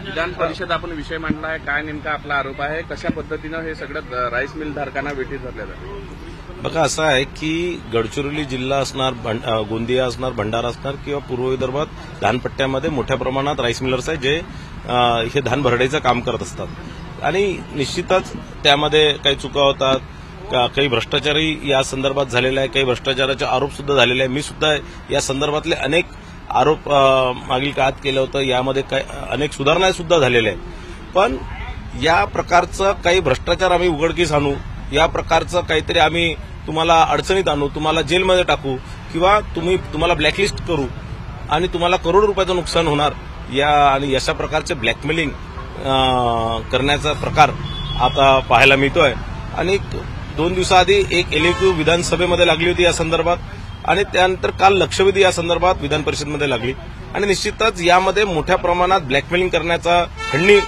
विधान परिषद आपण विषय मांडला आहे, काय नेमका आपला आरोप आहे, कशा पद्धतीनं हे सगळं राईस मिल धारकांना वेठीस धरलेलं आहे? बघा, असं आहे की गडचिरोली जिल्हा असणार, गोंदिया असणार, भंडारा असणार किंवा पूर्व विदर्भात धानपट्ट्यामध्ये मोठ्या प्रमाणात राईस मिलर्स आहेत जे हे धान भरडायचं काम करत असतात आणि निश्चितच त्यामध्ये काही चुका होतात, काही भ्रष्टाचारही या संदर्भात झालेला आहे, काही भ्रष्टाचाराचे आरोप सुद्धा झालेले आहे. मी सुद्धा या संदर्भातले अनेक आरोप मागील काळात केलं होतं. यामध्ये अनेक सुधारणा सुद्धा झालेल्या आहेत. पण या प्रकारचं काही भ्रष्टाचार आम्ही उघडकीस आणू, या प्रकारचं काहीतरी आम्ही तुम्हाला अडचणीत आणू, तुम्हाला जेलमध्ये टाकू किंवा तुम्हाला ब्लॅकलिस्ट करू आणि तुम्हाला करोडो रुपयाचं नुकसान होणार आणि अशा प्रकारचे ब्लॅकमेलिंग करण्याचा प्रकार आता पाहायला मिळतोय. आणि 2 दिवसाआधी एक एलएक्यू विधानसभेमध्ये लागली होती या संदर्भात आणि त्यानंतर काल लक्षवेधी या संदर्भात विधान परिषदेमध्ये लागली आणि निश्चितच यामध्ये मोठ्या प्रमाणात ब्लॅकमेलिंग करण्याचा, खंडणी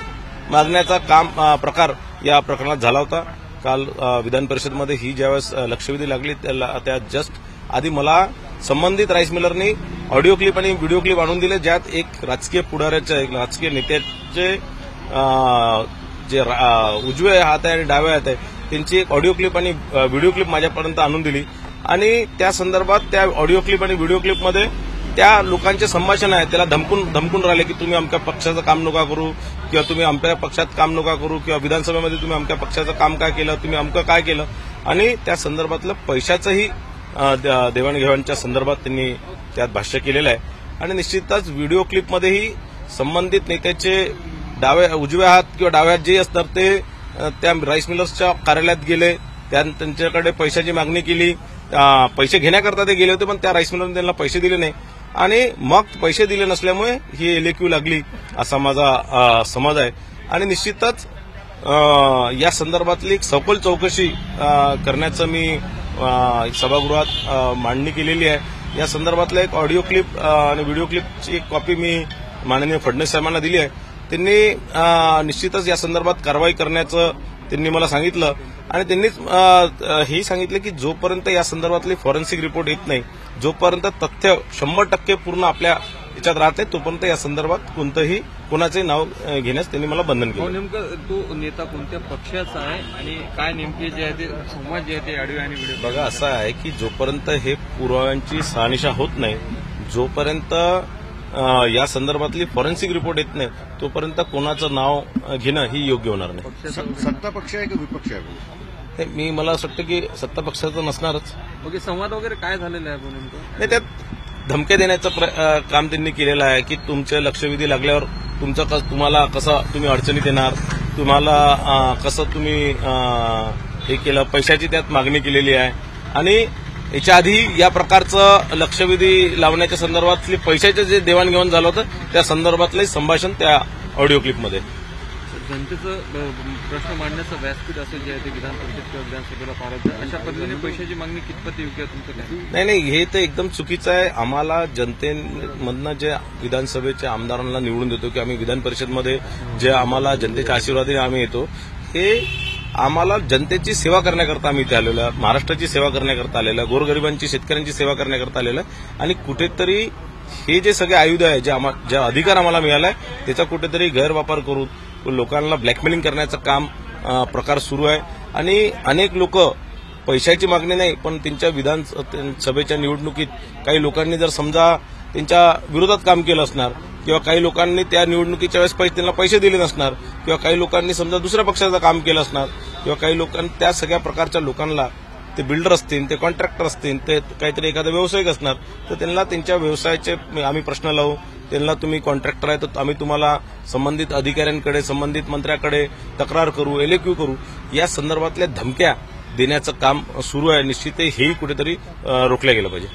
मागण्याचा प्रकार या प्रकरणात झाला होता. काल विधान परिषदेमध्ये ही ज्यावेळेस लक्षवेधी लागली त्या जस्ट आधी मला संबंधित राईस मिलरनी ऑडिओ क्लिप आणि व्हिडिओ क्लिप आणून दिले, ज्यात एक राजकीय पुढाऱ्याचे, एक राजकीय नेत्याचे जे उजवे हात आहे आणि डावे हात आहे त्यांची एक ऑडिओ क्लिप आणि व्हिडिओ क्लिप माझ्यापर्यंत आणून दिली आणि त्या संदर्भात त्या ऑडिओ क्लिप आणि व्हिडिओ क्लिपमध्ये त्या लोकांचे संभाषण आहे, त्याला धमकून राहिले की तुम्ही आमच्या पक्षाचं काम नका करू किंवा तुम्ही आमच्या पक्षात काम नका करू किंवा विधानसभेमध्ये तुम्ही आमच्या पक्षाचं काम काय केलं, तुम्ही आमचं काय केलं आणि त्या संदर्भातलं पैशाचंही देवाणघेवाणच्या संदर्भात त्यांनी त्यात भाष्य केलेलं आहे. आणि निश्चितच व्हिडिओ क्लिपमध्येही संबंधित नेत्याचे उजवे हात किंवा डावे हात जे असतात ते त्या राईस मिलर्सच्या कार्यालयात गेले, त्यांच्याकडे पैशाची मागणी केली, पैसे घेण्याकरता ते गेले होते पण त्या राईस मिलरने त्यांना पैसे दिले नाही आणि मग पैसे दिले नसल्यामुळे ही एलएक्यू लागली असा माझा समज आहे. आणि निश्चितच या संदर्भातली एक सखोल चौकशी करण्याचं मी सभागृहात मांडणी केलेली आहे. या संदर्भातलं एक ऑडिओ क्लिप आणि व्हिडिओ क्लिपची एक कॉपी मी माननीय फडणवीस साहेबांना दिली आहे. त्यांनी निश्चितच या संदर्भात कारवाई करण्याचं त्यांनी मला सांगितलं आणि त्यांनीच हेही सांगितलं की जोपर्यंत या संदर्भातली फॉरेन्सिक रिपोर्ट येत नाही, जोपर्यंत तथ्य 100% पूर्ण आपल्या याच्यात राहत नाही, तोपर्यंत या संदर्भात कोणाचंही नाव घेण्यास त्यांनी मला बंधन केलं. नेमकं तो नेता कोणत्या पक्षाचा आहे आणि काय नेमके जे आहे ते संवाद जे आहे ते ऑडिओ आणि व्हिडिओ? बघा, असं आहे की जोपर्यंत हे पुराव्यांची शहानिशा होत नाही, जोपर्यंत या संदर्भातली फॉरेन्सिक रिपोर्ट येत नाही, तोपर्यंत कोणाचं नाव घेणं ही योग्य होणार नाही. सत्ता पक्ष आहे की विपक्ष आहे? मला असं वाटतं की सत्ता पक्षाचं नसणारच. ओके, संवाद वगैरे काय झालेला आहे नेमकं? नाही, त्यात धमक्या देण्याचं काम त्यांनी केलेलं आहे की तुमचे लक्षवेधी लागल्यावर तुम्हाला कसं तुम्ही अडचणीत येणार, तुम्हाला कसं तुम्ही हे केलं, पैशाची त्यात मागणी केलेली आहे. आणि याच्या आधी या प्रकारचं लक्षवेधी लावण्याच्या संदर्भातली पैशाचं जे देवाणघेवाण झालं होतं त्या संदर्भातलं संभाषण त्या ऑडिओ क्लिपमध्ये. जनतेचं प्रश्न मांडण्याचं व्यासपीठ असेल जे आहे ते विधान परिषद किंवा विधानसभेला पाळायचं, अशा पद्धतीने पैशाची मागणी कितपत योग्य आहे तुमचं काय? नाही, हे तर एकदम चुकीचं आहे. आम्हाला जनतेमधनं जे विधानसभेच्या आमदारांना निवडून देतो की आम्ही विधान परिषदमध्ये जे आम्हाला जनतेच्या आशीर्वादाने आम्ही येतो, हे आम्हाला जनतेची सेवा करण्याकरता आम्ही इथे आलेलो आहे, महाराष्ट्राची सेवा करण्याकरता आलेलं आहे, गोरगरिबांची, शेतकऱ्यांची सेवा करण्याकरता आलेलं आहे. आणि कुठेतरी हे जे सगळे आयुध आहे, जे अधिकार आम्हाला मिळाला आहे त्याचा कुठेतरी गैरवापर करून लोकांना ब्लॅकमेलिंग करण्याचं प्रकार सुरू आहे. आणि अनेक लोक पैशाची मागणी नाही पण त्यांच्या विधानसभेच्या निवडणुकीत काही लोकांनी जर समजा त्यांच्या विरोधात काम केलं असणार किंवा काही लोकांनी त्या निवडणुकीच्या वेळेस त्यांना पैसे दिले नसणार किंवा काही लोकांनी समजा दुसऱ्या पक्षाचं काम केलं असणार किंवा काही लोकांनी त्या सगळ्या प्रकारच्या लोकांना, ते बिल्डर असतील, ते कॉन्ट्रॅक्टर असतील, ते काहीतरी एखादा व्यावसायिक असणार, तर त्यांना त्यांच्या व्यवसायाचे आम्ही प्रश्न लावू. त्यांना तुम्ही कॉन्ट्रॅक्टर आहे तर आम्ही तुम्हाला संबंधित अधिकाऱ्यांकडे, संबंधित मंत्र्याकडे तक्रार करू, एलएक्यू करू, या संदर्भातल्या धमक्या देण्याचं काम सुरू आहे. निश्चित हेही कुठेतरी रोखलं गेलं पाहिजे.